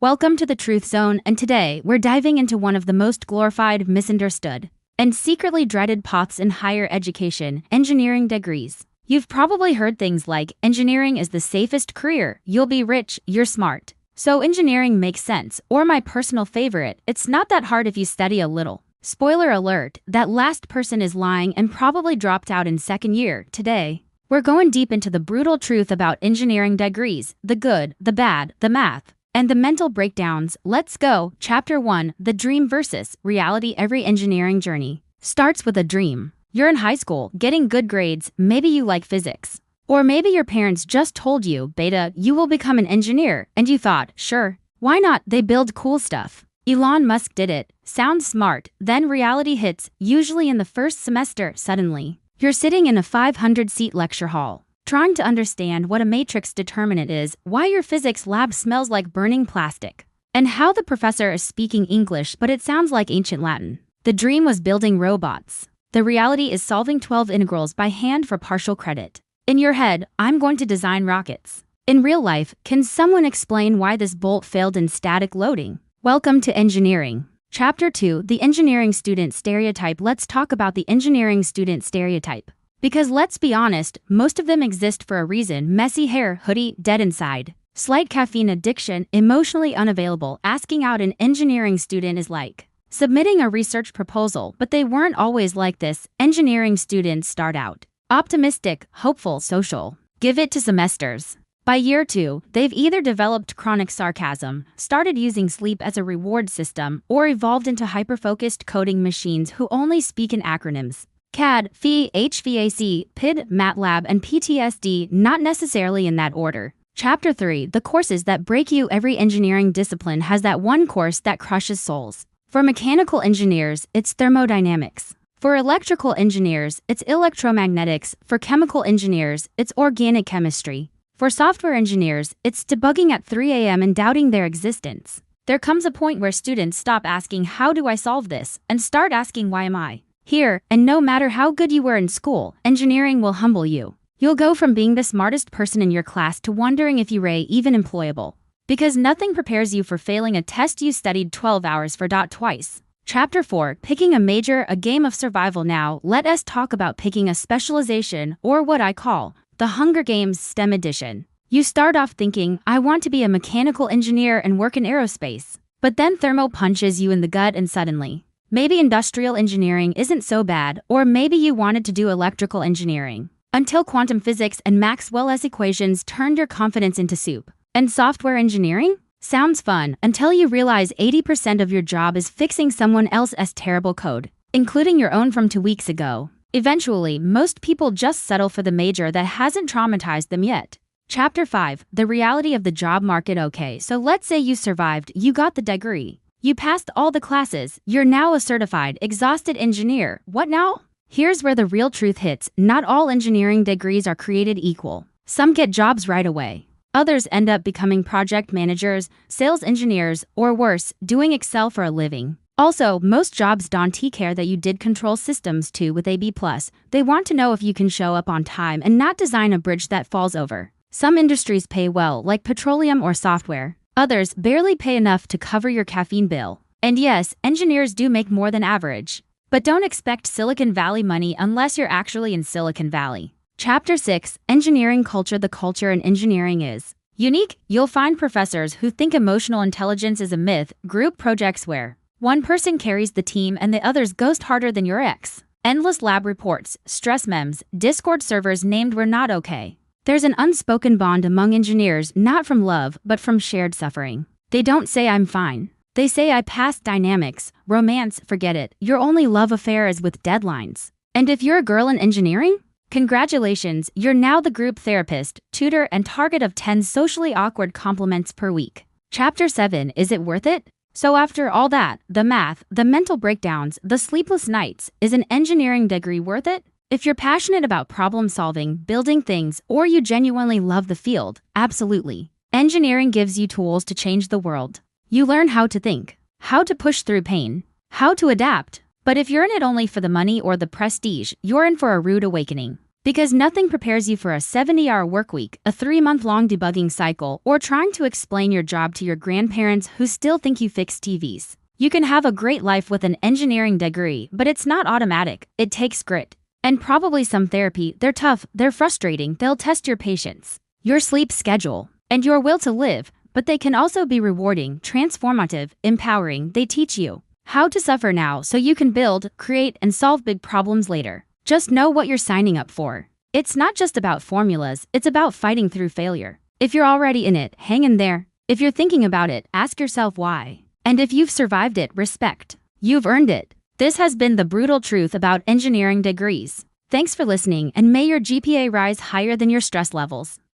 Welcome to the Truth Zone, and today we're diving into one of the most glorified, misunderstood, and secretly dreaded paths in higher education: engineering degrees. You've probably heard things like, engineering is the safest career, you'll be rich, you're smart, so engineering makes sense, or my personal favorite, it's not that hard if you study a little. Spoiler alert, that last person is lying and probably dropped out in second year. Today, we're going deep into the brutal truth about engineering degrees, the good, the bad, the math, and the mental breakdowns. Let's go. Chapter 1, The Dream versus Reality. Every engineering journey starts with a dream. You're in high school, getting good grades, maybe you like physics. Or maybe your parents just told you, beta, you will become an engineer, and you thought, sure, why not, they build cool stuff. Elon Musk did it. Sounds smart. Then reality hits, usually in the first semester. Suddenly, you're sitting in a 500-seat lecture hall, trying to understand what a matrix determinant is, why your physics lab smells like burning plastic, and how the professor is speaking English but it sounds like ancient Latin. The dream was building robots. The reality is solving 12 integrals by hand for partial credit. In your head, I'm going to design rockets. In real life, can someone explain why this bolt failed in static loading? Welcome to engineering. Chapter 2, The Engineering Student Stereotype. Let's talk about the engineering student stereotype. Because let's be honest, most of them exist for a reason: messy hair, hoodie, dead inside, slight caffeine addiction, emotionally unavailable. Asking out an engineering student is like submitting a research proposal, but they weren't always like this. Engineering students start out optimistic, hopeful, social. Give it to semesters. By year 2, they've either developed chronic sarcasm, started using sleep as a reward system, or evolved into hyper-focused coding machines who only speak in acronyms. CAD, FE, HVAC, PID, MATLAB, and PTSD, not necessarily in that order. Chapter 3, The Courses That Break You. Every engineering discipline has that one course that crushes souls. For mechanical engineers, it's thermodynamics. For electrical engineers, it's electromagnetics. For chemical engineers, it's organic chemistry. For software engineers, it's debugging at 3 a.m. and doubting their existence. There comes a point where students stop asking, how do I solve this, and start asking, why am I here? And no matter how good you were in school, engineering will humble you. You'll go from being the smartest person in your class to wondering if you're even employable. Because nothing prepares you for failing a test you studied 12 hours for. Twice. Chapter 4, Picking a Major, a Game of Survival. Now, let us talk about picking a specialization, or what I call the Hunger Games STEM edition. You start off thinking, I want to be a mechanical engineer and work in aerospace. But then thermo punches you in the gut and suddenly, maybe industrial engineering isn't so bad, or maybe you wanted to do electrical engineering. Until quantum physics and Maxwell's equations turned your confidence into soup. And software engineering? Sounds fun, until you realize 80% of your job is fixing someone else's terrible code, including your own from 2 weeks ago. Eventually, most people just settle for the major that hasn't traumatized them yet. Chapter 5, The Reality of the Job Market. Okay, so let's say you survived, you got the degree. You passed all the classes, you're now a certified, exhausted engineer. What now? Here's where the real truth hits. Not all engineering degrees are created equal. Some get jobs right away. Others end up becoming project managers, sales engineers, or worse, doing Excel for a living. Also, most jobs don't care that you did control systems 2 with a B+. They want to know if you can show up on time and not design a bridge that falls over. Some industries pay well, like petroleum or software. Others barely pay enough to cover your caffeine bill. And yes, engineers do make more than average. But don't expect Silicon Valley money unless you're actually in Silicon Valley. Chapter 6, Engineering Culture. The culture in engineering is unique. You'll find professors who think emotional intelligence is a myth, group projects where one person carries the team and the others ghost harder than your ex, endless lab reports, stress memes, Discord servers named "We're Not Okay." There's an unspoken bond among engineers, not from love, but from shared suffering. They don't say I'm fine. They say I passed dynamics, romance, forget it. Your only love affair is with deadlines. And if you're a girl in engineering, congratulations, you're now the group therapist, tutor, and target of 10 socially awkward compliments per week. Chapter 7, Is It Worth It? So after all that, the math, the mental breakdowns, the sleepless nights, is an engineering degree worth it? If you're passionate about problem solving, building things, or you genuinely love the field, absolutely. Engineering gives you tools to change the world. You learn how to think, how to push through pain, how to adapt. But if you're in it only for the money or the prestige, you're in for a rude awakening. Because nothing prepares you for a 70-hour workweek, a 3-month-long debugging cycle, or trying to explain your job to your grandparents who still think you fix TVs. You can have a great life with an engineering degree, but it's not automatic. It takes grit. And probably some therapy. They're tough, they're frustrating, they'll test your patience, your sleep schedule, and your will to live, but they can also be rewarding, transformative, empowering. They teach you how to suffer now so you can build, create, and solve big problems later. Just know what you're signing up for. It's not just about formulas, it's about fighting through failure. If you're already in it, hang in there. If you're thinking about it, ask yourself why. And if you've survived it, respect. You've earned it. This has been the brutal truth about engineering degrees. Thanks for listening, and may your GPA rise higher than your stress levels.